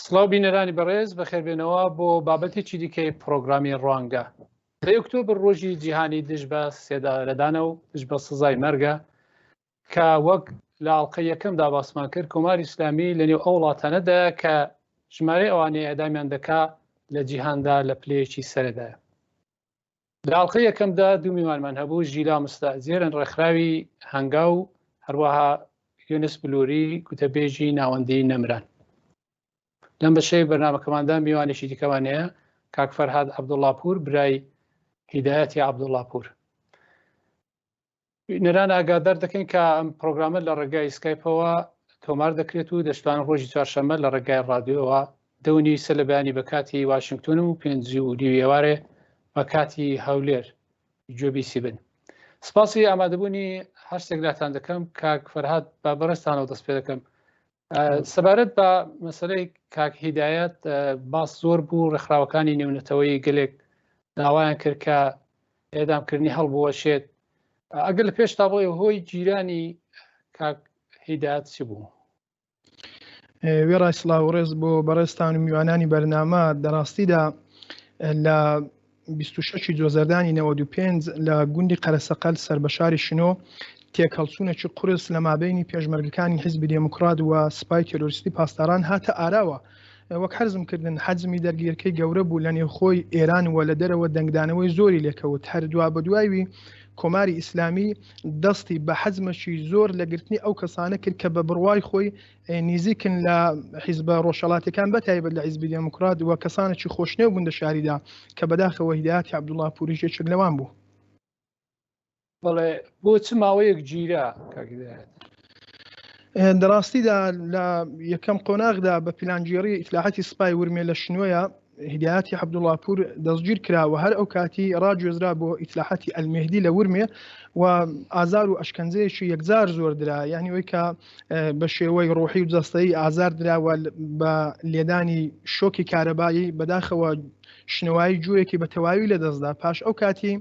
سڵاو بینەرانی بەڕێز بەخێربێنەوە بۆ بابەتێکی دیکەی پرۆگرامی ڕوانگە. لە ئۆکتۆبر ڕۆژی جیهانی دژ بە سێدارەدانە و دژ بە سزای مەرگە کە وەک لە ئاڵلقەی یەکەمدا باسمان کرد کۆماری ئیسلامی لە نێو ئەو وڵاتانەدا کە ژمارەی ئەوانەیە ئەدامیان دەکا لە جیهاندا لە پلەیەکی سەرەدایە. لە ئاڵلقەی یەکەمدا دوو میوانمان هەبوو ژیلا مستەزیرن ڕێکخراوی هەنگا و هەروەها یونس بلووری گوتەبێژی ناوەندی نەمران. لەم بەشەی بەرنامەکەماندا میوانێکی دیکەمان هەیە کاک فەرهاد عەبدوڵڵاپور برای هیدایەتی عەبدوڵڵاپور. نەران ئاگادار دەکەین کە ئەم پرۆگرامە لە ڕێگای سکایپەوە تۆمار دەکرێت و دەشتوان ڕۆژی چوارشەممە لە ڕێگای ڕادیۆەوە 2:30 لە بەیانی بە کاتی واشنگتن و 5:30 ئێوارێ بە کاتی هەولێر گوێبیسی بن. سپاسی ئامادەبوونی هەرسێک لاتان دەکەم کاک فەرهاد با بەڕێستانەوە دەست پێ دەکەم. سەبارەت بە مەسەلەی کاک هیدایەت باس زۆر بوو ڕێکخراوەکانی نێونەتەوەی گەلێک داوایان کرد کە ئێدامکردنی هەڵبوەشێت. ئەگەر لە پێش تاڵۆی هۆی جیرانی کاک هیدایەت چی بوو؟ وێڕای سڵاو ڕێز بۆ بەڕێستان و میوانانی بەرنامە دەڕاستیدا لە 26 جۆزەردانی 95 لە گوندی قەرەسەقەل سەربەشاری شنۆ تێکەڵچوونێکی قورس لە مابینی پێشمەرگەکانی حیزبی دێموکرات و سپای تێرۆریستی پاسداران هاتە ئاراوە. وەک حەزم کردن حەجمی دەرگیرکەی گەورە بوو لە نێوخۆی ئێران و لە دەرەوە دەنگدانەوەی زۆری لێکەوت. هەردووا بە دوایوی کۆماری ئیسلامی دەستی بە حەزمەشی زۆر لە گرتنی ئەو کەسانە کرد کە بە بڕوای خۆی نزیکن لە حیزبە ڕۆژهەڵاتەکان بەتایبەت لە حیزبی دێموکرات و کەسانێکی خۆشنێو بوون لە شاریدا کە بەداخەوە هیدایەتی عەبدوڵڵاپوری یەکێک لەوان بوو. بەڵێ بۆ چ ماوەیەک گیرا کاک هیدایەت؟ دەڕاستیدا لە یەکەم قۆناغدا بە پلانگیێڕی ئیتلاحاتی سپای ورمێ لە شنوۆیە هیدایەتی عەبدوڵڵاپور دەستگیر کراوە. هەر ئەو کاتی ڕاگوێزرا بۆ ئیتلاحاتی ئەلمێهدی لە ورمێ و ئازار و ئەشکەنجەیەکی یەکجار زۆر درا، یعنی ئەوەی کە بە شێوەی ڕۆحی و جەستەیی ئازار دراوە بە لێدانی شۆکی کارەبایی بەداخەوە شنەوایی گوێیەکی بە تەواوی لە دەستدا. پاش ئەو کاتی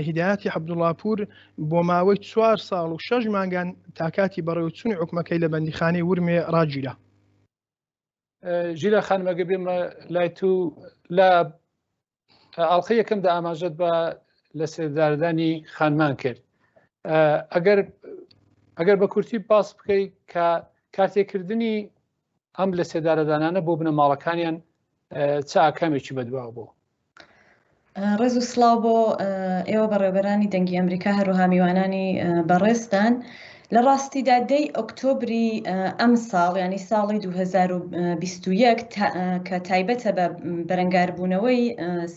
هیدایەتی عەبدوڵڵاپور بۆ ماوەی 4 ساڵ و 6 مانگان تا کاتی بەڕێوەچوونی حکومەکەی لە بەندیخانەی ورمێ ڕاگیرا. ژیلا خانم ئەگە بێمە لای تو لە ئاڵلقەی یەکەمدا ئاماژەت بە لە سێدارەدانی خانمان کرد. ئەگەر بە کورتی باس بکەیت کە کارتێکردنی ئەم لە سێدارەدانانە بۆ بنەماڵەکانیان چ ئاکامێکی بەدواوە بوو؟ ڕێز و سڵاو بۆ ئێوە بەڕێوەبەرانی دەنگی ئەمریکا هەروەها میوانانی بەڕێستان. لە ڕاستیدا 10 ئۆکتۆبری ئەم ساڵ ینی ساڵی 2021 کە تایبەتە بە بەرەنگاربوونەوەی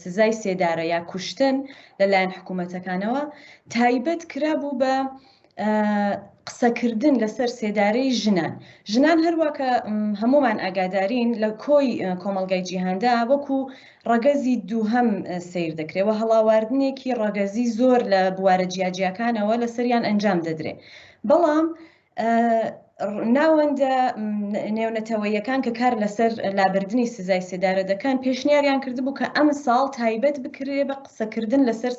سزای سێدارە یا کوشتن لەلایەن حکوومەتەکانەوە تایبەت کرابوو بە قسەکردن لەسەر سێدارەی ژنان هەروەکە هەمومان ئاگادارین لە کۆی کۆمەڵگای جیهاندا وەکو ڕەگەزی دووهەم سیر دەکرێەوە هەڵاواردنێکی ڕەگەزی زۆر لە بوارە جیاجیەکانەوە لەسەریان ئەنجام دەدرێت. بەڵام ناوەندە نێونەتەوەیەکان کە کار لەسەر لابردنی سزای سێدارە دەکەن پێشنیاریان کردبوو کە ئەم ساڵ تایبەت بکرێ بە قسەکردن لەسەر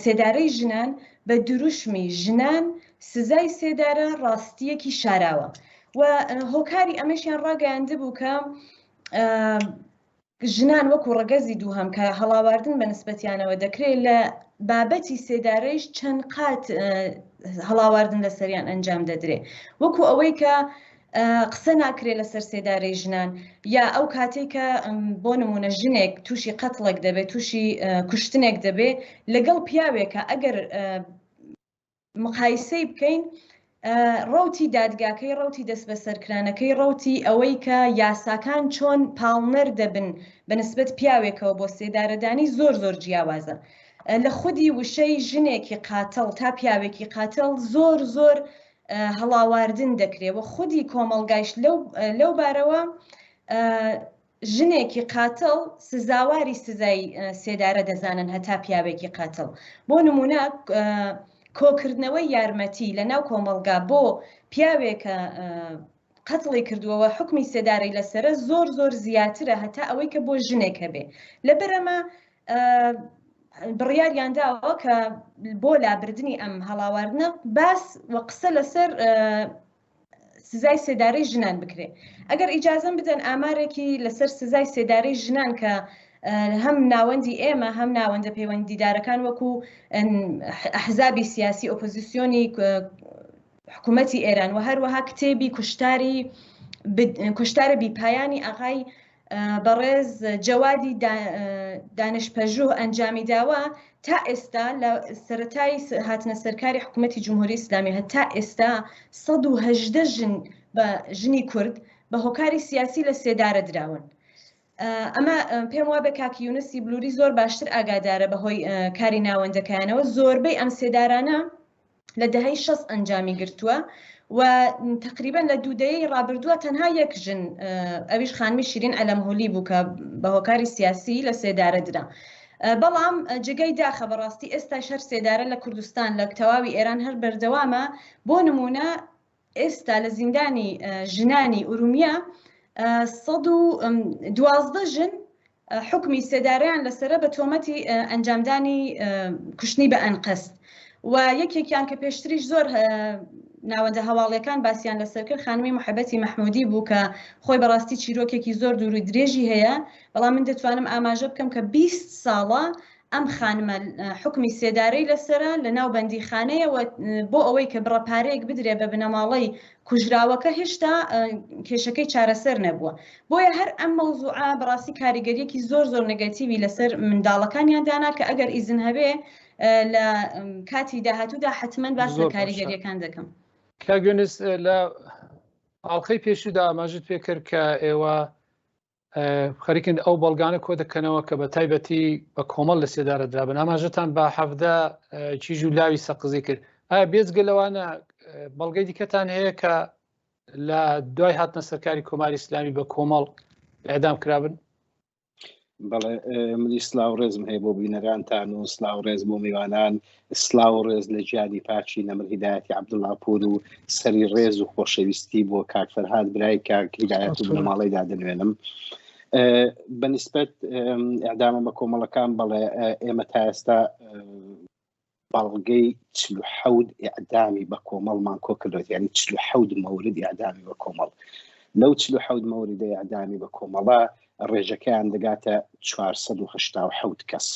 سێدارەی ژنان بە دروشمی ژنان سزای سێدارە ڕاستیەکی شاراوە و هۆکاری ئەمەشیان ڕاگەیاندە بوو کە ژنان وەکو ڕەگەزی دووهەم کە هەڵاواردن بە نسبەتیانەوە دەکرێت لە بابەتی سێدارەیش چەند قات هەڵاواردن لەسەریان ئەنجام دەدرێت وەکو ئەوەی کە قسە ناکرێت لەسەر سێدارەی ژنان یا ئەو کاتێک کە بۆ نمونە ژنێک تووشی قەتڵێک دەبێت تووشی کوشتنێک دەبێت لەگەڵ پیاوێکە ئەگەر مقایسەی بکەین ڕوتی دادگاکەی ڕوتی دەست بە سەرکرانەکەی ڕوتی ئەوەی کە یاساکان چۆن پاڵنەر دەبن بە نسبەت پیاوێکەوە بۆ سێدارەدانی زۆر جیاوازە. لە خودی وشەی ژنێکی قاتڵ تا پیاوێکی قاتڵ زۆر هەڵاواردن دەکرێت و خودی کۆمەڵگایش لەو بارەوە ژنێکی قاتڵ سزاواری سزای سێدارە دەزانن هەتا پیاوێکی قاتڵ. بۆ نمونە کۆکردنەوەی یارمەتی لە ناو کۆمەڵگا بۆ پیاوێکە قەتڵی کردووەوە حکمی سێدارەی لەسرە زۆر زیاترە هەتا ئەوەی کە بۆ ژنێکە بێ. لەبەرەمە بڕیاریان داوە کە بۆ لابردنی ئەم هەڵاواردنە باس و قسە لەسەر سزای سێدارەی ژنان بکرێ. ئەگەر ئیجازەم بدەن ئامارێکی لەسەر سزای سێدارەی ژنان کە هەم ناوەندی ئێمە هەم ناوەندە پەیوەندیدارەکان وەکو ئەحزابی سیاسی ئۆپۆزیسیۆنی حکوومەتی ئێران و هەروەها کتێبی کوشتارە بیپایانی ئاغای بەڕێز جەوادی دانشپەژوه ئەنجامی داوە تا ئێستا لە سەرەتای هاتنە سەرکاری حکوومەتی جمهوری ئیسلامی هەتا ئێستا 118 ژن بە ژنی کورد بە هۆکاری سیاسی لە سێدارە دراون. ئەمە پێم وا بە کاکی یونسی بلووری زۆر باشتر ئاگادارە بەهۆی کاری ناوەندەکانەوە. زۆربەی ئەم سێدارانە لە دەهەی 60 ئەنجامی گرتووە و تقریبا لە دوودەیەی ڕابردووە تەنها یەک ژن ئەویش خانمی شیرین ئەلەمهولی بوو کە بە هۆکاری سیاسی لە سێدارە درا. بەڵام جگەی داخە بەڕاستی ئێستا شەر سێدارە لە کوردستان لە تەواوی ئێران هەر بەردەوامە. بۆ نمونە ئێستا لە زیندانی ژنانی ئورومیە 112 ژن حکمی سێدارەیان لەسرە بە تۆمەتی ئەنجامدانی کوشتنی بە ئەنقەست و یەکێکیان کە پێشتریش زۆر ناوەندە هەواڵیەکان باسییان لەسەر کرد خانمی محەبەتی مەحمودی بوو کە خۆی بەڕاستی چیرۆکێکی زۆر دووری درێژی هەیە. بەڵام من دەتوانم ئاماژە بکەم کە 20 ساڵە ئەم خانمە حکمی سێدارەی لەسرە لە ناو بەندیخانەیە و بۆ ئەوەی کە بڕەپارەیەک بدرێ بە بنەماڵەی کوژراوەکە هێشتا کێشەکەی چارەسەر نەبووە. بۆیە هەر ئەم مەوزوعە بەڕاستی کاریگەریەکی زۆر زۆر نەگەتیوی لەسەر منداڵەکانیان دانا کە ئەگەر ئیزن هەبێ لە کاتی داهاتوودا حتمەن باس لە کاریگەریەکان دەکەم. کاگوێنس لە ئاڵلقەی پێشودا ئاماژت پێ کرد کە ئێوە خەریکن ئەو بەڵگانە کۆ دەکەنەوە کە بە تایبەتی بە کۆمەڵ لە سێدارە درابن. ئاماژەتان بە حەفدە چیژ و لاوی سەقزی کرد. ئایا بێجگە لەوانە بەڵگەی دیکەتان هەیە کە لە دوای هاتنە سەرکاری کۆماری ئیسلامی بە کۆمەڵ ئێدام کرابن؟ بەڵێ منی سلااو ڕێزم هەیە بۆ بینەرانتان و سلااو ڕێز بۆ میوانان، سلااو ڕێز لە گیانی پاچی نەمر هیدایەتی عەبدوڵڵا پور و سەری ڕێز و خۆشەویستی بۆ کاک فەرهاد برای کاک هیدایەت و بنەماڵەیدا دەنوێنم. بەنسبەت ئەعدامە بە کۆمەڵەکان بەڵێ ئێمە تا ئێستا بەڵگەی 47 ئیعدامی بە کۆمەڵمان کۆ کردوێت، یعنی 47 مەورد ئیعدامی بە کۆمەڵ. لەو 47 مەوردە ئیعدامی بە کۆمەڵە ڕێژەکەیان دەگاتە 487 کەس.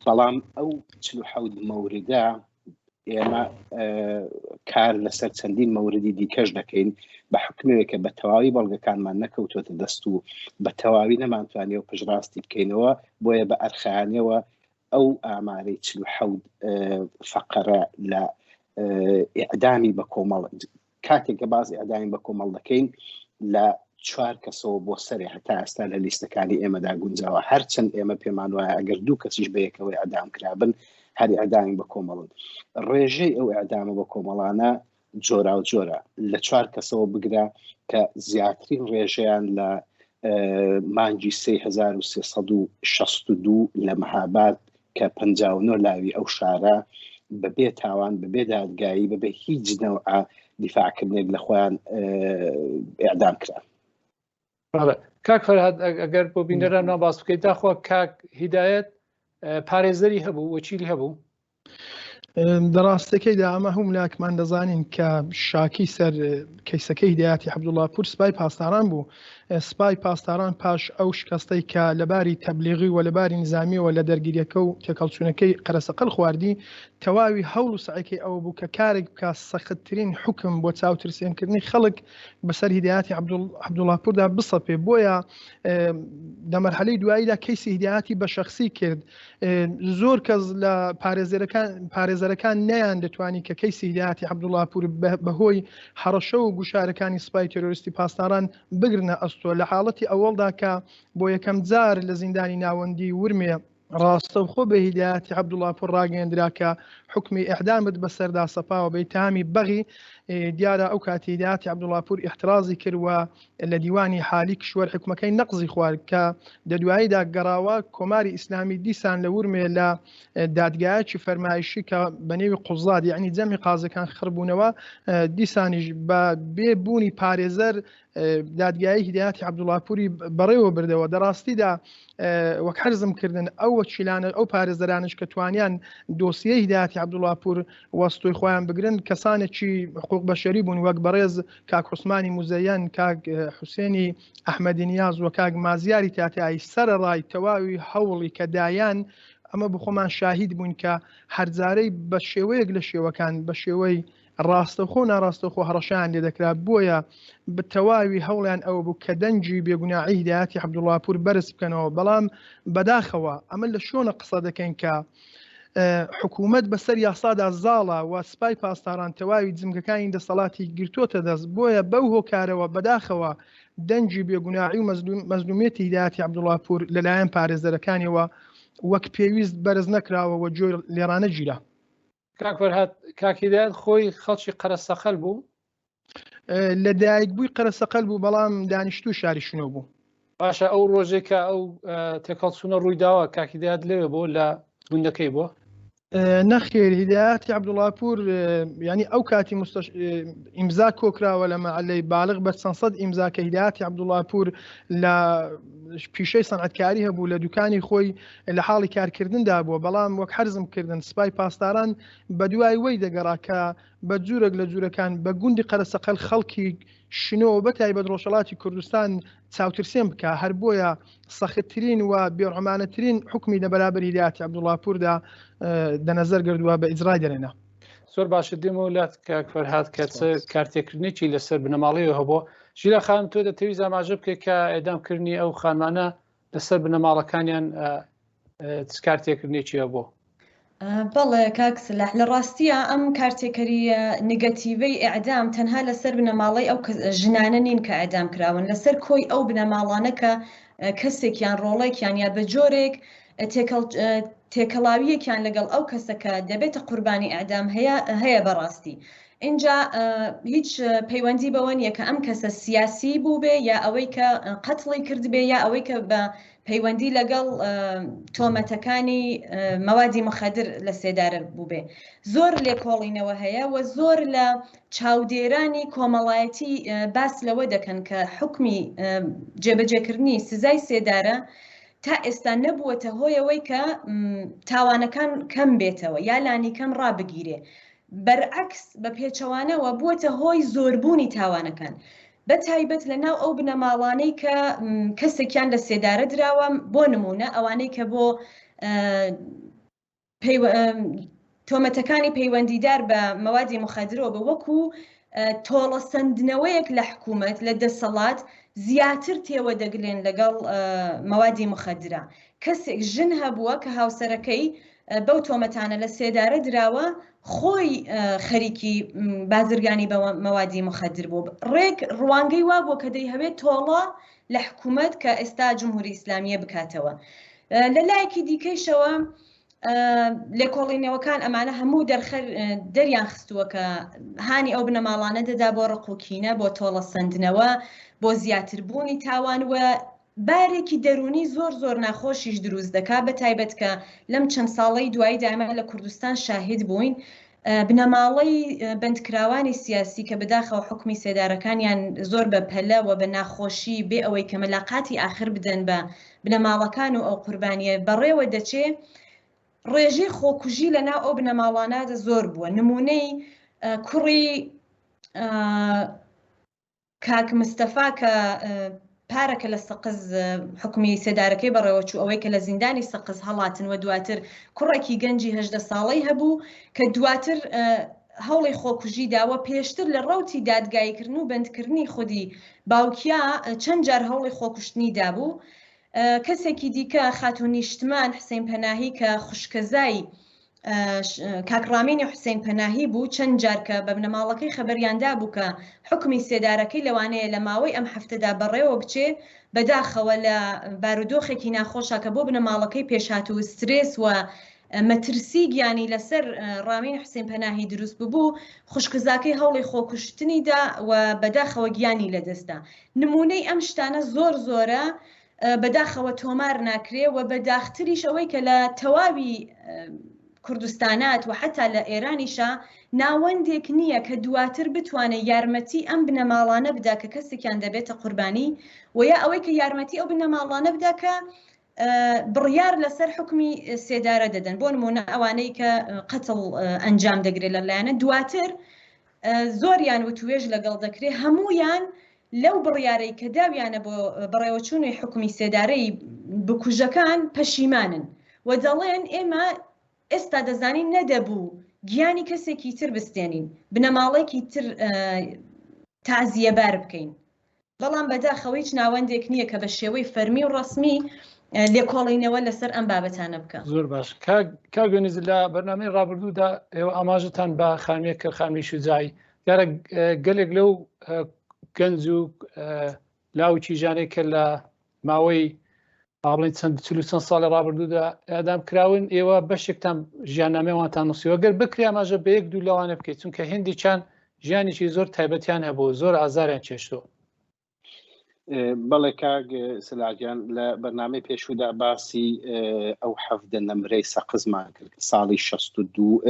بەڵام ئەو 47 مەوردە ئێمە کار لەسەر چەندین مەوردی دیکەش دەکەین بە حکمێکە بە تەواوی بەڵگەکانمان نەکەوتوتە دەست و بە تەواوی نەمانتوانێ و پشڕاستی بکەینەوە. بۆیە بە ئەرخانەوە ئەو ئامارەی 47 فەقەرە لە ئیعدامی بە کۆمەڵ کاتێک کە باز ئیعدامی بە کۆمەڵ دەکەین لە 4 کەسەوە بۆ سەری هەتا ئێستا لە لیستەکانی ئێمەدا گونجاوە. هەرچەند ئێمە پێمان وایە ئەگەر 2 کەسیش بەیەکەوەی ئەعدام کرابن هەر ئیعدامی بە کۆمەڵن. ڕێژەی ئەو ئیعدامە بە کۆمەڵانە جۆرا و جۆرە لە 4 کەسەوە بگرە کە زیاترین ڕێژەیان لە مانگی 3362 لە مەهاباد کە 59 لاوی ئەو شارە بەبێ تاوان بەبێ دادگایی بەبێ هیچ نەوعە دیفاعکردنێک لە خۆیان ئیعدام کرا. کاک فەرهاد ئەگەر بۆ بینەران نا باس بکەیت داخوا کاک هیدایەت پارێزەری هەبوو وەکیلی هەبوو؟ دەڕاستەکەیدا ئەمە هەموو لاکمان دەزانین کە شاکی سەر کەیسەکەی هیدایەتی عەبدوڵڵا پور سپای پاسداران بوو. سپای پاسداران پاش ئەو شکستەی کە لەباری تەبلیغی و لەباری نظامیەوە لە دەرگیریەکە و تێکەڵچوونەکەی قەرەسەقەل خواردی تەواوی هەوڵ و سعیکەی ئەوە بوو کە کارێک بکە سەختترین حکم بۆ چاوترسێنکردنی خەڵک بەسەر هیدایەتی عەبدوڵڵا پوردا بسەپێ. بۆیە لە مەرحەلەی دواییدا کەیسی هیدایەتی بە شەخسی کرد. زۆر کەس لە پارێزەرەکان نەیان دەتوانی کە کەیسی هیدایەتی عەبدوڵڵا پور بەهۆی هەڕەشە و گوشارەکانی سپای تێرۆریستی پاسداران بگرنە ئەستۆ لە حاڵەتی ئەوەڵدا کە بۆ یەکەم جار لە زیندانی ناوەندی ورمێ ڕاستەوخۆ بە هیدایەتی عەبدوڵڵا پور ڕاگەیەندرا کە حکمی ئیعدامت بەسەردا سەپاوە بە ئیتهامی بەغی. دیارە ئەو کاتی هیدایەتی عەبدوڵڵا پور ئیحترازی کرد و لە دیوانی حالی کشوەر حکومەکەی نەقزی خوارد کە دەدواییدا گەڕاوە کۆماری ئیسلامی دیسان لە ورمێ لە دادگایەکی فەرمایشی کە بەنێوی قوزاد یعنی جەمی قازەکان خڕبوونەوە دیسانیش بە بێبوونی پارێزەر دادگایی هیدایەتی عەبدوڵڵا پوری بەڕێوە بردەوە. دەڕاستیدا وەک حەرزم کردن ئەو وەکیلانە ئەو پارێزەرانش کە توانیان دۆسیەی هیدایەتی عەبدوڵڵا پور وەستۆی خۆیان بگرن کەسانێکی حقوق حقوق بەشەری بوون وەک بەڕێز کاک عوسمانی موزەیەن، کاک حوسێنی ئەحمەدی نیاز و کاک مازیاری تاتایی سەرەڕای تەواوی هەوڵی کە دایان ئەمە بخۆمان شاهید بوون کە هەرجارەی بە شێوەیەک لە شێوەکان بە شێوەی ڕاستەخۆ ناڕاستەخۆ هەڕەشیان لێ دەکرا. بۆیە بە تەواوی هەوڵیان ئەوە بوو کە دەنجی بێگوناحی هیدایەتی عەبدوڵڵاپور بەرز بکەنەوە. بەڵام بەداخەوە ئەمە لە شۆنە قسە دەکەین کە حکوومەت بەسەر یاسادا زاڵە و سپای پاسداران تەواوی جمگەکانی دەسەڵاتی گرتوۆتە دەست. بۆیە بەو هۆکارەوە بەداخەوە دەنجی بێگوناحی و مەزلومیەتی هیدایەتی عەبدوڵڵاپور لەلایەن پارێزەرەکانیەوە وەک پێویست بەرز نەکراوە و جۆر لێرانە گیرا. کاک فەرهاد، کاک هیدایەت خۆی خەڵکی قەرەسەقەل بوو؟ لە دایک بووی قەرەسەقەل بوو، بەڵام دانیشتوو شاری شنۆ بوو. باشە، ئەو ڕۆژێکە ئەو تێکەڵچوونە ڕوویداوە کاک هیدایەت لەوێ بۆ لە گوندەکەی بۆ؟ نەخێر، هیدایەتی عەبدوڵڵاپور ینی ئەو کاتی ئیمزا کۆکراوە لە مەعەلەی باڵغ بە چەند سەد ئیمزا کە هیدایەتی عەبدوڵڵاپور لە پیشەی سەنعەتکاری هەبوو لە دوکانی خۆی لە حاڵی کارکردندا بووە. بەڵام وەک حەرزم کردن سپای پاسداران بە دوای وەی دەگەڕا کە بە جوورێک لە جوورەکان بە گوندی قەرەسەقەل خەڵکی شنۆ بەتایبەت ڕۆژهەڵاتی کوردستان چاوترسێن بکە. هەر بۆیە سەختترین و بێڕحمانەترین حکمی لە بەرابەر هیدایەتی عەبدوڵڵاپوردا دەنەزەر گردووە بە ئیجرای دەرێنا. زۆر باشە، دێمە وڵات کاک فەرهاد کە کارتێکردنێکی لەسەر بنەماڵەیەوە هەبوو. ژیلا خانم، تۆ دەتەویست ئاماژە بکەیت کە ئێدامکردنی ئەو خانمانە لەسەر بنەماڵەکانیان کارتێکردنێکی هەبوو؟ بەڵێ کاک سلاح، لە ڕاستیە ئەم کارتێکەریە نگەتیڤەی ئیعدام تەنها لەسەر بنەماڵەی ئەو ژنانە نین کە ئیعدام کراون، لەسەر کۆی ئەو بنەماڵانە کە کەسێکیان ڕۆڵێکیان یا بە جۆرێک تێکەڵاویەکیان لەگەڵ ئەو کەسەکە دەبێتە قوربانی ئیعدام هەیە. بەڕاستی اینجا هیچ پەیوەندی بەوە نییە کە ئەم کەسە سیاسی بوو بێ یا ئەوەی کە قەتڵی کرد بێ یا ئەوەی کە بە پەیوەندی لەگەڵ تۆمەتەکانی مەوادی مخەدر لە سێدارە بوو بێ. زۆر لێکۆڵینەوە هەیە و زۆر لە چاودێرانی کۆمەڵایەتی باس لەوە دەکەن کە حکمی جێبەجێکردنی سزای سێدارە تا ئێستا نەبووەتە هۆیەوەی کە تاوانەکان کەم بێتەوە یا لانی کەم ڕابگیرێ. بەرعکس بە پێچەوانەوە بووەتە هۆی زۆربوونی تاوانەکان، بە تایبەت لە ناو ئەو بنەماڵانەی کە کەسێکیان لە سێدارە دراوە. بۆ نمونە ئەوانەی کە بۆ تۆمەتەکانی پەیوەندیدار بە مەوادی مخەدرەوە بە وەکو تۆڵە سندنەوەیەک لە حکوومەت لە دەسەڵات زیاتر تێوە دەگلێن لەگەڵ مەوادی مخەدرە. کەسێک ژن هەبووە کە هاوسەرەکەی بەو تۆمەتانە لە سێدارە دراوە، خۆی خەریکی بازرگانی بە مەوادی مخەدر بوو. ڕێک ڕوانگەی وا بوو کە دەیهەوێت تۆڵە لە حکوومەت کە ئێستا جمهوری ئیسلامیە بکاتەوە. لە لایەکی دیکەیشەوە لێکۆڵینەوەکان ئەمانە هەموو دەریان خستووە کە هانی ئەو بنەماڵانە دەدا بۆ ڕقوکینە، بۆ تۆڵە سندنەوە، بۆ زیاتربوونی تاوان و بارێکی دەرونی زۆر ناخۆشیش دروست دەکات. بە تایبەت کە لەم چەند ساڵەی دوایی دامە لە کوردستان شاهد بووین بنەماڵەی بەندکراوانی سیاسی کە بەداخەوە حکمی سێدارەکانیان زۆر بە پەلە و بە ناخۆشی بێ ئەوەی کە مەلاقاتی ئاخر بدەن بە بنەماڵەکان و ئەو قوربانیە بەڕێوە دەچێ. ڕێژەی خۆکوژی لە ناو ئەو بنەماڵانە زۆر بووە. نمونەی کوڕی کاک مستەفا کە پارەکە لە سەقز حکومی سێدارەکەی بەڕێوەچوو، ئەوەی کە لە زیندانی سەقز هەڵاتن و دواتر کوڕێکی گەنجی 18 ساڵەی هەبوو کە دواتر هەوڵی خۆکوژی داوە. پێشتر لە ڕەوتی دادگاییکردن و بەندکردنی خودی باوکیا چەند جار هەوڵی خۆکوشتنی دابوو. کەسێکی دیکە خاتون نیشتمان حسین پەناهی کە خوشکەزای کاکڕامینی حسین پەناهی بوو، چەند جار کە بە بنەماڵەکەی خەبەریاندا بوو کە حکمی سێدارەکەی لەوانەیە لە ماوەی ئەم هەفتەدا بەڕێوە بچێ بەداخەوە لە بارودۆخێکی ناخۆشە کە بۆ بنەماڵەکەی پێشهاتوو سترێس و مەترسی گیانی لەسەر ڕامین حسین پەناهی دروست ببوو. خوشکزاکەی هەوڵی خۆکوشتنیدا و بەداخەوە گیانی لەدەستا. نمونەی ئەم شتانە زۆرە بەداخەوە تۆمار ناکرێ و بەداختریش ئەوەی کە لە تەواوی کوردستانات و حتا لە ئێرانیشە ناوەندێک نییە کە دواتر بتوانێت یارمەتی ئەم بنەماڵانە بدا کە کەسێکیان دەبێتە قوربانی، و یا ئەوەی کە یارمەتی ئەو بنەماڵانە بدا کە بڕیار لەسەر حکمی سێدارە دەدەن. بۆ نمونە ئەوانەی کە قەتڵ ئەنجام دەگرێت لەلایەنە دواتر زۆریان وتوێژ لەگەڵ دەکرێت هەمویان لەو بڕیارەی کە داویانە بۆ بەڕێوەچوونی حکومی سێدارەی بکوژەکان پەشیمانن و دەڵێن ئێمە ئێستا دەزانین نەدەبوو گیانی کەسێکی تر بستێنین بنەماڵێکی تر تازیەبار بکەین بەڵام بەداخەوە هیچ ناوەندێک نییە کە بە شێوەی فەرمی و ڕسمی لێکۆڵینەوە لەسەر ئەم بابەتانە بکە. زۆر باش کاگوێنیز لە بەرنامەی ڕابردوودا ئێوە ئاماژتان بە خانوێ کرد خانووی شوجایی دیارە گەلێک لەو گەنج و لاوکی ژانێک کە لە ماوەی ئاڵین چەند ساڵی ڕابردوودا ئەدام کراون ئێوە بەشێکتان ژیاننامەوانتان نووسیوە گەر بکری ئاماژە بە یەک دوو لەوانە بکەیت چونکە هێندی چان ژیانێکی زۆر تایبەتیان هەبوو زۆر ئازاریان چێشتەوە. بەڵێ کاک سلاجان لە بەرنامەی پێشودا باسی ئەو حەفدە نەمرەی سەقزمان کرد ساڵی 62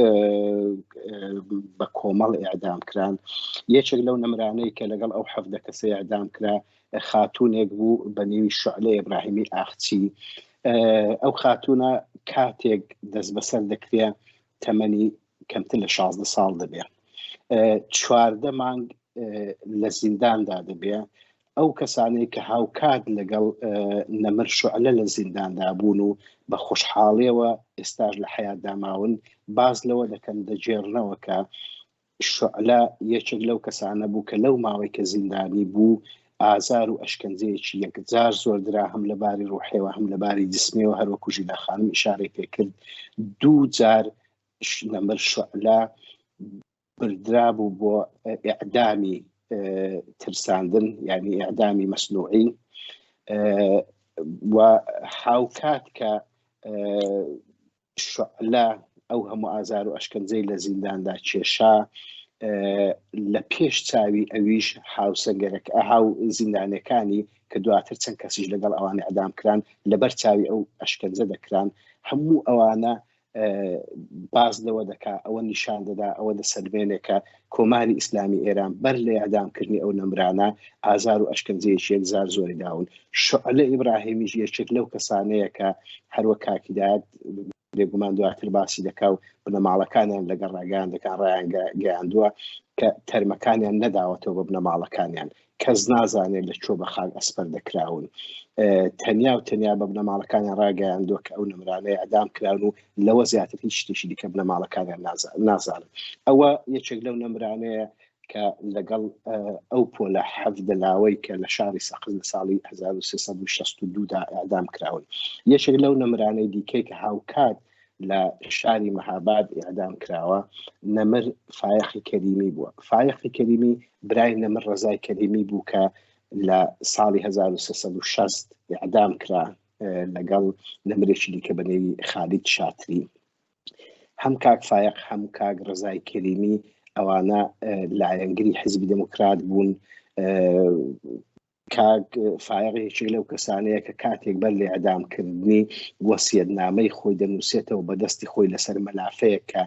بە کۆمەڵ ئیعدام کران یەکێک لەو نەمرانەی کە لەگەڵ ئەو حەفدە کەسە ئیعدام کرا خاتوونێک بوو بە نێوی شعلە ئیبراهیمی ئاخچی ئەو خاتوونە کاتێک دەست بەسەر دەکرێت تەمەنی کەمتر لە 16 ساڵ دەبێت 14 مانگ لە زینداندا دەبێت ئەو کەسانەی کە هاوکات لەگەڵ نەمر شعلە لە زینداندا بوون و بە خۆشحاڵیەوە ئێستاش لە حیات داماون باز لەوە دەکەن دەجێڕنەوە کە شعلە یەکێک لەو کەسانە بوو کە لەو ماوەی کە زیندانی بوو ئازار و ئەشکەنجەیەکی یەکجار زۆردرا هەم لەباری ڕوحێەوە هەم لەباری جسمیەوە هەروەکو ژیلا خانم ئیشارەی پێکرد 2 جار نەمر شعلە بردرا بوو بۆ ئیعدامی ترساندن یعنی ئیعدامی مەسنوعی و هاوکات کە شعلە ئەو هەموو ئازار و ئەشکەنجەی لە زینداندا کێشا لە پێش چاوی ئەویش هاوسەنگەرەکە هاو زیندانەکانی کە دواتر چەند کەسیش لەگەڵ ئەوانە ئەدام کران لەبەر چاوی ئەو ئەشکەنجە دەکران هەموو ئەوانە باز لەوە دەکا ئەوە نیشان دەدا ئەوە دەسەلمێنێکە کۆماری ئیسلامی ئێران بەر لە ئەدامکردنی ئەو نەمرانە ئازار و ئەشکەنجەیەکی یەکجار زۆری داون شعلە ئیبراهیمیش یەکێک لەو کەسانەیە کە هەروە کاکیدایەت بێگومان دواتر باسی دەکا و بنەماڵەکانیان لەگەڵ ڕاگەیان دەکان ڕایان گەیاندووە کە تەرمەکانیان نەداوەتەوە بە بنەماڵەکانیان کەس نازانێت لە چۆ بە خاک ئەسپەر دەکراون تەنیا و تەنیا بە بنەماڵەکانیان ڕاگەیاندووە کە ئەو نەمرانەیە ئەدام کراون و لەوە زیاتر هیچ شتێکی دیکە بنەماڵەکانیان نازانن ئەوە یەکێک لەو نەمرانەیە کە لەگەڵ ئەو پۆلە حەفدە لاوەی کە لە شاری سەقز لە ساڵی 1362دا ئەدام کراون یەکێک لەو نەمرانەی دیکەی کە هاوکات لە شاری مەهاباد ئیعدام کراوە نەمر فایەقی کەریمی بووە فایەقی کەریمی برای نەمر ڕەزای کەریمی بوو کە لە ساڵی 1360 ئیعدام کرا لەگەڵ نەمرێکی دیکە بە نێوی خالید شاتری هەم کاک فایەق هەم کاک ڕەزای کەریمی ئەوانە لایەنگری حیزبی دموکرات بوون کاک فایەقێکی لەو کەسانەیە کە کاتێک بەر لە ئەدامکردنی وەسیەتنامەی خۆی دەنووسێتەوە بەدەستی خۆی لەسەر مەلافەیە کە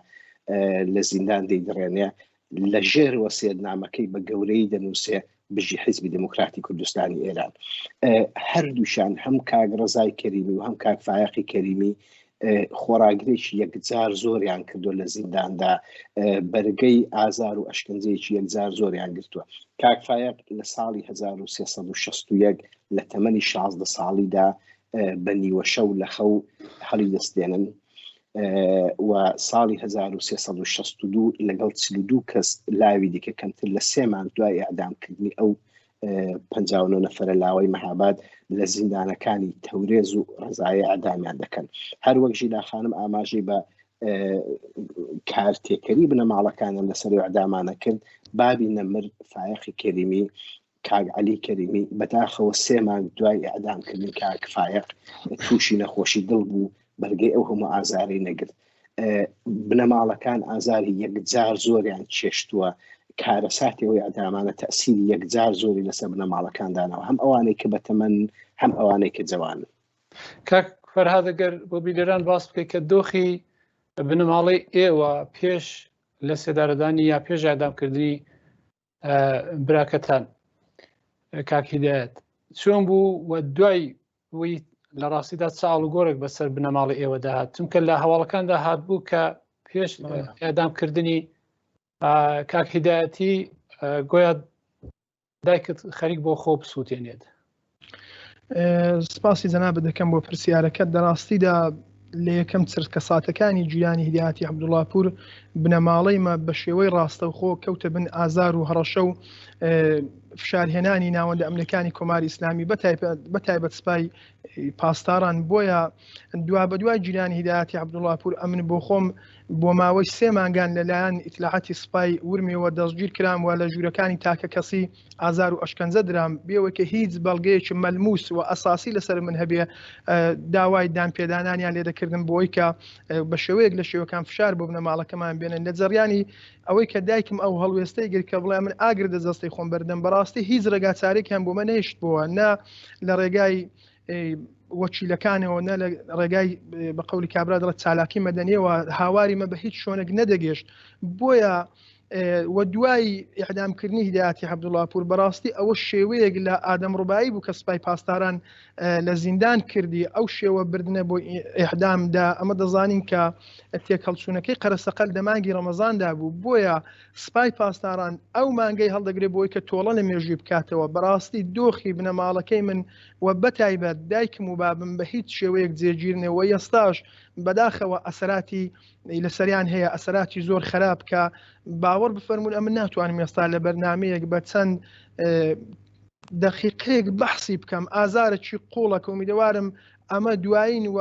لە زیندان دەیدڕێنێ لە ژێر وەسیەتنامەکەی بە گەورەی دەنووسێ بژی حیزبی دموکراتی کوردستانی ئێران هەردووشان هەم کاک ڕەزای کەریمی و هەم کاک فایەقی کەریمی خۆراگرێکی یەکجار زۆریان کردو لە زینداندا بەرگەی ئازار و ئەشکەنجەیەکی یەکجار زۆریان گرتووە کاک فایەق لە ساڵی 1361 لە تەمەنی 16 ساڵیدا بە نیوە شەو لە خەو هەڵی دەستێنن و ساڵی 1362 لەگەڵ 42 کەس لاوی دیکە کەمتر لە 3 مانگ دوای ئەعدامکردنی ئەو 59 نەفەرە لاوەی مەهاباد لە زیندانەکانی تەورێز و ڕەزایە ئەدامیان دەکەن هەروەک ژیلا خانم ئاماژەی بە کارتێکەری بنەماڵەکانیان لەسەر ئەعدامانە کرد بابی نەمر فایەقی کەریمی کاک عەلی کەریمی بەداخەوە 3 مانگ دوای ئەعدامکردنی کاک فایەق تووشی نەخۆشی دڵ بوو بەرگەی ئەو هەموو ئازارەی نەگرت بنەماڵەکان ئازاری یەکجار زۆریان چێشتووە کارەساتی ئەوەی ئەدامانە تەسیری یەکجار زۆری لەسەر بنەماڵەکاندانەوە هەم ئەوانەی کە بەتەمەن هەم ئەوانەی کە جەوانن کاک فەرهاد ئەگەر بۆ بیلێران باس بکەیت کە دۆخی بنەماڵەی ئێوە پێش لە سێدارەدانی یا پێش ئەدامکردنی براکەتان کاک هیدایەت چۆن بوو و دوای وی لە ڕاستیدا چاڵ و گۆرێک بەسەر بنەماڵی ئێوە داهات چونکە لە هەواڵەکاندا هات بوو کە پێش ئەدامکردنی کاک هیدایەتی گویا دایکت خەریک بۆ خۆ بسووتێنێت. سپاسی جەنابەت دەکەم بۆ پرسیارەکەت. دەڕاستیدا لە یەکەم چرکەساتەکانی جیرانی هیدایەتی عەبدوڵڵاپور بنەماڵەیمە بە شێوەی ڕاستەوخۆ کەوتە بن ئازار و هەڕەشە و فشارهێنانی ناوەندە ئەمنەکانی کۆماری ئیسلامی بەتایبەت سپای پاسداران. بۆیە دوا بە دوای جیرانی هیدایەتی عەبدوڵڵاپور ئەمن بۆ خۆم بۆ ماوەی 3 مانگان لەلایەن ئیتلاعاتی سپای ورمیەوە دەستگیر کرام و لە ژوورەکانی تاکە کەسی ئازار و ئەشکەنجە درام بێەوە کە هیچ بەڵگەیەکی مەلموس و ئەساسی لەسەر من هەبێ داوای دانپێدانانیان لێ دەکردن بۆی کە بە شێوەیەک لە شێوەکان فشار بۆ بنەماڵەکەمان بێنن. لە جەریانی ئەوەی کە دایکم ئەو هەڵوێستەی گر کە بڵێ من ئاگر دەجەستەی خۆم بەردەم بەڕاستی هیچ ڕێگا چارێکیان بۆ مە نەهێشت بووە، نە لە ڕێگای وەکیلەکانەوە، نە لە ڕێگای بە قەولی کابرا دەڵێت چالاکی مەدەنیەوە هاواری مە بە هیچ شۆنێک نەدەگەشت. بۆیە و دوای ئیعدامکردنی هیدایەتی عەبدوڵڵاپور بەڕاستی ئەوە شێوەیەک لە ئادەمڕووبایی بوو کە سپای پاسداران لە زیندان کردی. ئەو شێوە بردنە بۆ ئیعدامدا ئەمە دەزانین کە تێکەڵچوونەکەی قەرەسەقەل لە مانگی ڕەمەزاندا بوو. بۆیە سپای پاسداران ئەو مانگەی هەڵدەگرێت بۆی کە تۆڵە لە مێژووی بکاتەوە. بەڕاستی دۆخی بنەماڵەکەی من و بەتایبەت دایکم و بابم بە هیچ شێوەیەک جێگیرنەوە ئێستاش بەداخەوە ئەسەراتی لەسەریان هەیە، ئەسەراتی زۆر خراپ کە باوەڕ بفەرمونون ئەمە ناتوانم ئێستا لە بەرنامەیەک بە چەند دەقیقەیەک بەحسی بکەم ئازارێکی قوڵەکە و میدەوارم ئەمە دوایین و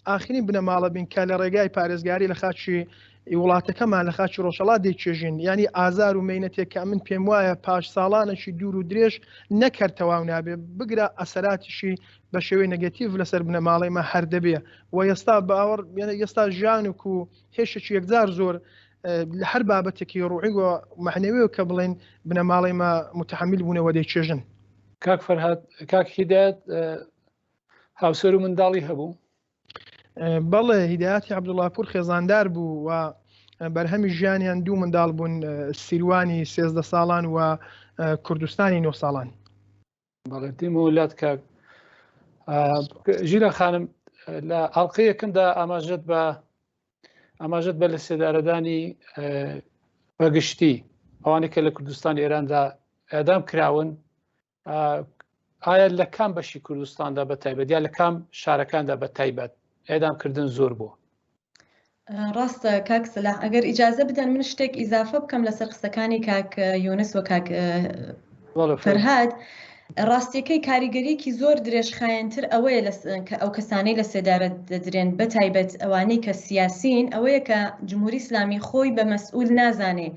ئاخرین بنەماڵە بین کە لە ڕێگای پارێزگاری لە خاچی وڵاتەکەمان لە خاچی ڕۆژهەڵات دەیچێژین. ینی ئازار و مەینەتێک کە من پێم وایە پاش ساڵانێکی دوور و درێژ نەکرد تەواو نابێ بگرە ئەسەراتیشی بە شێوەی نەگەتیڤ لەسەر بنەماڵەیمە هەردەبێ و ئێستا باوەڕ ئێستا ژیانک و هێشتێکی یەکجار زۆر لە هەر بابەتێکی ڕوعی و مەعنەویەوە کە بڵێن بنەماڵەیمە متحمل بوونەوە دەیچێژن. کاک فەرهاد، کاک هیدایەت هاوسەر و منداڵی هەبوو؟ بەڵێ هیدایەتی عەبدوڵڵاپور خێزاندار بوو و بەرهەمی ژیانیان 2 منداڵ بوون، سیروانی 13 ساڵان و کوردستانی 9 ساڵان. بەڵێ دێمە وڵات. کاک ژیرە خانم، لە ئاڵلقەیەکمدا ئاماژەت بە لە سێدارەدانی بەگشتی ئەوانەی کە لە کوردستانی ئێراندا ئەدام کراون، ئایا لە کام بەشی کوردستاندا بە تایبەت یا لە کام شارەکاندا بە تایبەت ئێدامکردن زۆر بوو؟ ڕاستە کاک سەلاح، ئەگەر ئیجازە بدەن من شتێک ئیزافە بکەم لەسەر قسەکانی کاک یۆنس و کاک فەرهاد. ڕاستیەکەی کاریگەریەکی زۆر درێژخایەنتر ئەوەیە کە ئەو کەسانەی لە سێدارە دەدرێن بە تایبەت ئەوانەی کە سیاسین، ئەوەیە کە جمهوری ئیسلامی خۆی بە مەسئول نازانێ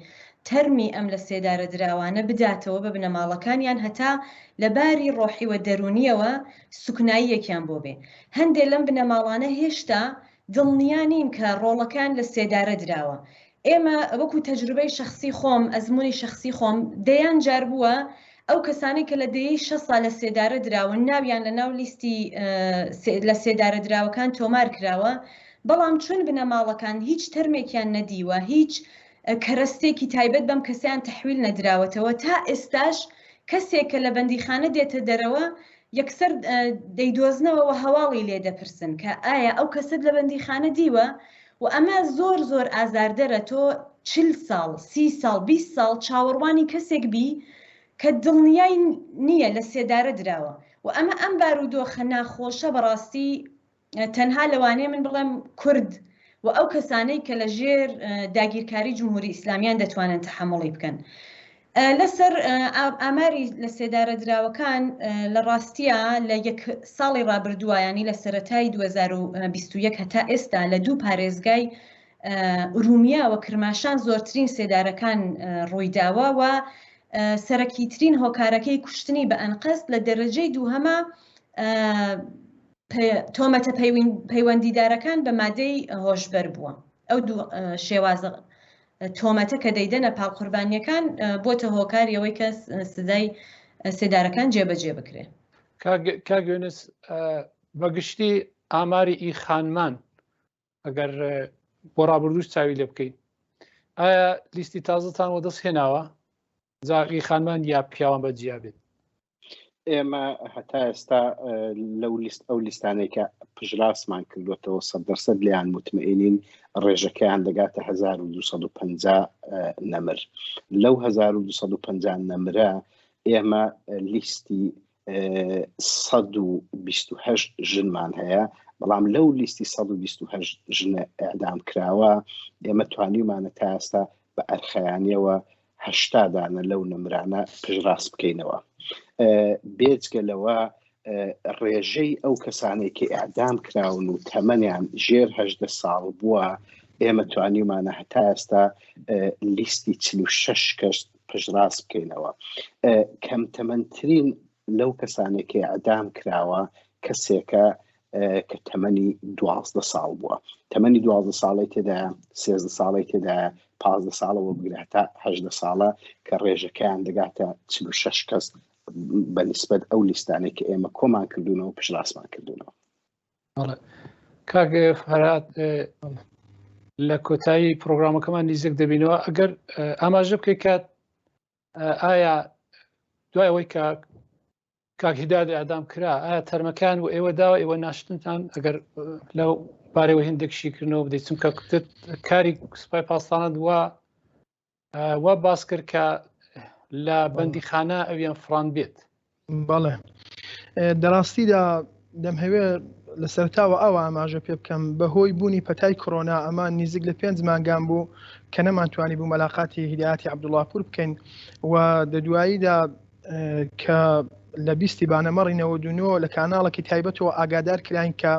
تەرمی ئەم لە سێدارە دراوانە بداتەوە بە بنەماڵەکانیان هەتا لە باری ڕۆحی و دەرونیەوە سوکناییەکیان بۆ بێ. هەندێک لەم بنەماڵانە هێشتا دڵنیانین کە ڕۆڵەکان لە سێدارە دراوە. ئێمە وەکو تەجروبەی شخصی خۆم، ئەزمموی شخصی خۆم دەیان جار بووە ئەو کەسانی کە لە دەیەی 6 ساڵ لە سێدارە دراون ناویان لە ناو لیستی لە سێدارە دراوەکان تۆمار کراوە، بەڵام چون بنەماڵەکان هیچ تەرمێکیان نەدیوە، هیچ کەرەستێکی تایبەت بەم کەسیان تەحویل نەدراوەتەوە، تا ئێستاش کەسێک کە لە بەندیخانە دێتە دەرەوە یەکسەر دەیدۆزنەوە و هەواڵی لێ دەپرسن کە ئایا ئەو کەسەت لە بەندیخانە دیوە. و ئەمە زۆر زۆر ئازاردەرە تۆ 40 ساڵ 30 ساڵ 20 ساڵ چاوەڕوانی کەسێک بی کە دڵنیای نییە لە سێدارە دراوە. و ئەمە ئەم بارودۆخە ناخۆشە بەڕاستی تەنها لەوانەیە من بڵێم کورد و ئەو کەسانەی کە لە ژێر داگیرکاری جمهوری ئیسلامیان دەتوانن تەحمڵی بکەن. لەسەر ئاماری لە سێدارە دراوەکان لە ڕاستیە لە 1 ساڵی ڕابردووایانی لە سەرەتای 2021 هەتا ئێستا لە 2 پارێزگای ئورومیا و کرماشان زۆرترین سێدارەکان ڕوویداوە و سەرەکیترین هۆکارەکەی کوشتنی بە ئەنقەست لە دەرەجەی دووهەمە تۆمەتە پەیوەندیدارەکان بە مادەی هۆشبەر بووە. ئەو شێوازە تۆمەتە کە دەیدەنە پاڵقوربانیەکان بۆتە هۆکاریەوەی کە سزای سێدارەکان جێبەجێ بکرێت. کاک یۆنس، بەگشتی ئاماری ئیخانمان ئەگەر بۆ ڕابردووش چاوی لێ بکەیت، ئایا لیستی تازەتان وە دەست هێناوە؟ جاقی خانمان یا پیاوان بە جیابێت؟ ئێمە هەتا ئێستا ئەو لیستانەی کە پژراسمان کردوێتەوە 100% لیان مطمئنین ڕێژەکەیان دەگاتە 1250 نەمر. لەو 1250 نەمرە ئێمە لیستی 128 ژنمان هەیە، بەڵام لەو لیستی 128 ژنە ئەعدام کراوە ئێمە توانیمانە تا ئێستا بە ئەرخەیانیەوە 80 دانە لەو نەمرانە پژراس بکەینەوە. بێجگەلەوە ڕێژەی ئەو کەسانێک کە ئەعدام کراون و تەمەنیان ژێر 18 ساڵ بووە ئێمە توانیمانە هەتا ئێستا لیستی 46 کەس پژراس بکەینەوە. کەم تەمەنترین لەو کەسانێک کە ئەعدام کراوە کەسێکە کە تەمەنی 12 ساڵ بووە. تەمەنی 12 ساڵی تێدایە، 13 ساڵی تێدایە، 15 ساڵەوە بگرێت تا 18 ساڵە کە ڕێژەکەیان دەگاتە 46 کەس بەنسبەت ئەو لیستانێک کە ئێمە کۆمان کردوونەوە و پشراسمان کردوونەوە. کاک فەرهاد، لە کۆتایی پرۆگرامەکەمان نزیک دەبینەوە، ئەگەر ئاماژە بکەیت کات ئایا دوای ئەوەی کاک هیداد ئەعدام کرا ئایا تەرمەکان و ئێوە داوە ئێوە ناشتنتان ئەگەر لەو بارەوە هێندێکشی کردنەوە بدەیت، چونکە کاری سوپای پاسدانە وا باس کرد کە لە بەندیخانە ئەویان فران بێت. بەڵێ دەڕاستیدا دەمهەوێ لە سەرتاوە ئەوە ئاماژە پێ بکەم بەهۆی بوونی پەتای کۆرۆنا ئەمان نزیک لە 5 مانگان بوو کە نەمانتوانی بوو مەلاقاتی هیدایەتی عەبدوڵڵاپور بکەین و دەدواییدا کە لە 20 بانەمەڕی 99 لە کاناڵێکی تایبەتەوە ئاگادار کراین کە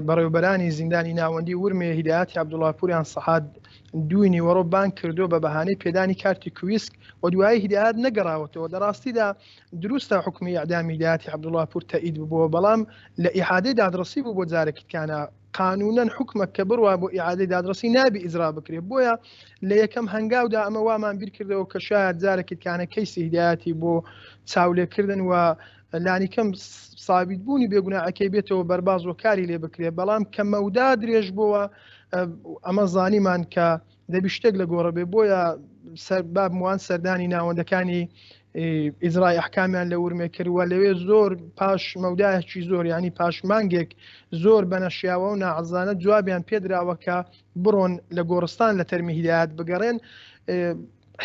بەڕێوەبەرانی زیندانی ناوەندی ورمێ هیدایەتی عەبدوڵڵاپوریان سەحات دوینی وەڕۆ بان کردو بە بەهانەی پێدانی کارتی کویسک و دوایی هیدایەت نەگەڕاوەتەوە. دەڕاستیدا دروستە حکمی ئەعدامی هیدایەتی عەبدوڵڵاپور تەئید بووە، بەڵام لە ئیعادەی دادرسی بوو بۆ جارێکیکانە قانونەن حکمە کە بڕوا بۆ ئیعادەی دادرسی نابی ئیزرا بکرێت. بۆیە لە یەکەم هەنگاودا ئەمە وامان بیر کردەوە کە شاید جارێکیکانە کەیسی هیدایەتی بۆ چاولێکردن و لانیکەم سابیت بوونی بێگوناحەکەی بێتەوە بەرباز و کاری لێ بکرێت، بەڵام کە مەودا درێژ بووە ئەمە زانیمان کە دەبی شتێک لە گۆڕە بێ. بۆیە بابوان سەردانی ناوەندەکانی ئیزرای ئەحکامیان لە ورمێ کردووە لەوێ زۆر پاش مەودایەکی زۆر ینی پاش مانگێک زۆر بەنەشیاوە و ناعەزانە جوابیان پێدراوە کە بڕۆن لە گۆڕستان لە تەرمی هیدایەت بگەڕێن.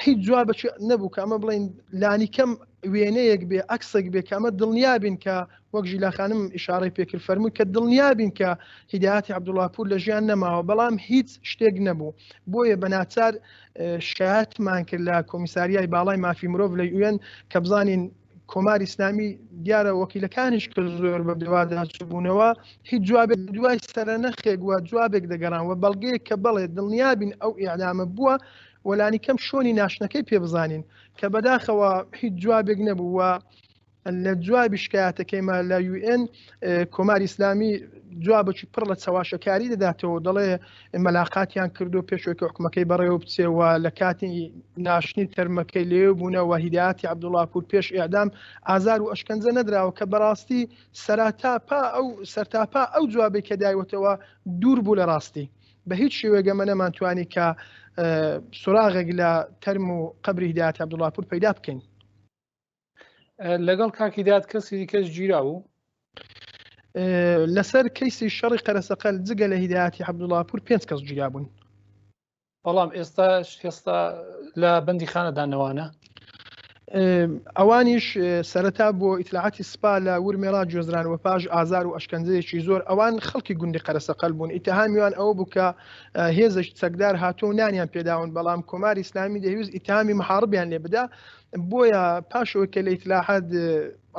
هیچ جوابە نەبوو کە ئەمە بڵین لانیکەم وێنەیەک بێ ئەکسێک بێ کە ئەمە دڵنیابین کە وەک ژیلاخانم ئیشارەی پێکرد فەرمووی کە دڵنیابین کە هیدایەتی عەبدوڵڵاپور لە ژیان نەماوە، بەڵام هیچ شتێک نەبوو. بۆیە بەناچار شایەتمان کرد لە کۆمیساریای باڵای مافی مرۆڤ لە UN کە بزانین کۆماری ئیسلامی دیارە وەکیلەکانیش کە زۆر بە دەواداچووبوونەوە هیچ جوابێک دوای سەرنەخێک وە جوابێک دەگەڕانەوە بەڵگەیەک کە بەڵێ دڵنیابین ئەو ئیعدامە بووە وەلانی کەم شۆنی ناشنەکەی پێ بزانین کە بەداخەوە هیچ جوابێک نەبوو. لە جوابی شکایەتەکەیمە لە UN کۆماری ئیسلامی جوابێکی پڕ لە چاواشەکاری دەداتەوە، دەڵێ مەلاقاتیان کردو پێشوەکە حکومەکەی بەڕێوە بچێەوە لە کاتی ناشنی تەرمەکەی لێو بوونەوە هیدایەتی عەبدوڵڵاپور پێش ئیعدام ئازار و ئەشکەنجە نەدراوە کە بەڕاستی سەرتاپا ئەو جوابێک کە دایوەتەوە دوور بوو لە ڕاستی. بە هیچ شێوەیەگە نەمانتوانی کە سوراغێک لە تەرم و قەبری هیدایەتی عەبدوڵڵاپور پەیدا بکەین. لەگەڵ کاک هیدایەت کەسی کەس گیرا بوو لەسەر کەیسی شەڕی قەرەسەقەل جگە لە هیدایەتی عەبدوڵڵاپور 5 کەس گیرا بوون. بەڵام ئێستا لە بەندیخانەدانەوانە ئەوانیش سەرەتا بۆ ئیتلاعاتی سپا لە ورمێڕا گوێزرانەوە پاش ئازار و ئەشکەنجەیەکی زۆر ئەوان خەڵکی گوندی قەرەسەقەل بوون. ئیتهامیان ئەوە بوو کە هێزش چەکدار هاتۆ نانیان پێداون، بەڵام کۆماری ئیسلامی دەویست ئیتهامی محاربیان لێ بدا. بۆیە پاشەوە کە لە ئیتلاعات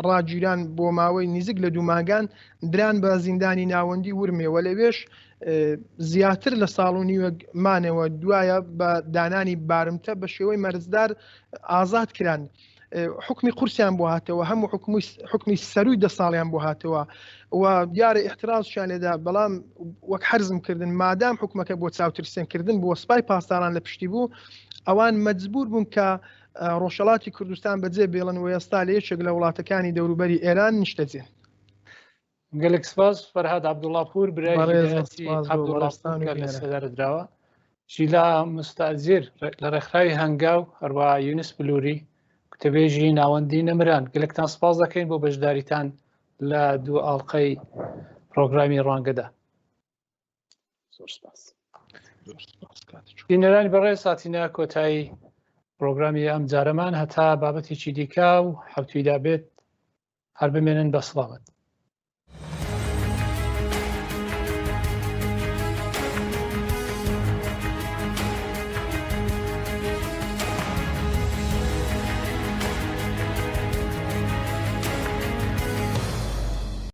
ڕاگیران بۆ ماوەی نزیک لە 2 مانگان دران بە زیندانی ناوەندی ورمێەوە لەوێش زیاتر لە ساڵ و نیوە مانەوە دوایە بە دانانی بارمتە بە شێوەی مەرزدار ئازاد کران. حکمی قورسیان بۆ هاتەوە، هەموو حکمی سەروی 10 ساڵیان بۆ هاتەوە و دیارە احترازشان لێدا، بەڵام وەک حەرزم کردن مادام حکومەکە بۆ چاوترسێنکردن بۆ سپای پاسداران لە پشتی بوو ئەوان مەجبور بوون کە ڕۆژهەڵاتی کوردستان بەجێ بێڵن و ئێستا لە یەکێک لە وڵاتەکانی دەوروبەری ئێران نیشتەجێن. گەلێک سپاس فەرهاد عەبدوڵڵاپور برای عەبدوڵڵاپور لە سەدارەدراوە. ژیلا مستەجیر لە ڕێکخراوی هەنگاو هەروە یونس بلووری توێژی ناوەندی نەمران گەلێکتان سپاس دەکەین بۆ بەشداریتان لە دوو ئاڵلقەی پرۆگرامی ڕوانگەدا. زۆر سپاس. بینەرانی بەڕێز ساتینە کۆتایی پرۆگرامی ئەم جارەمان هەتا بابەتێکی دیکە و حەوتویدا بێت هەر بمێنن بە سڵاوت.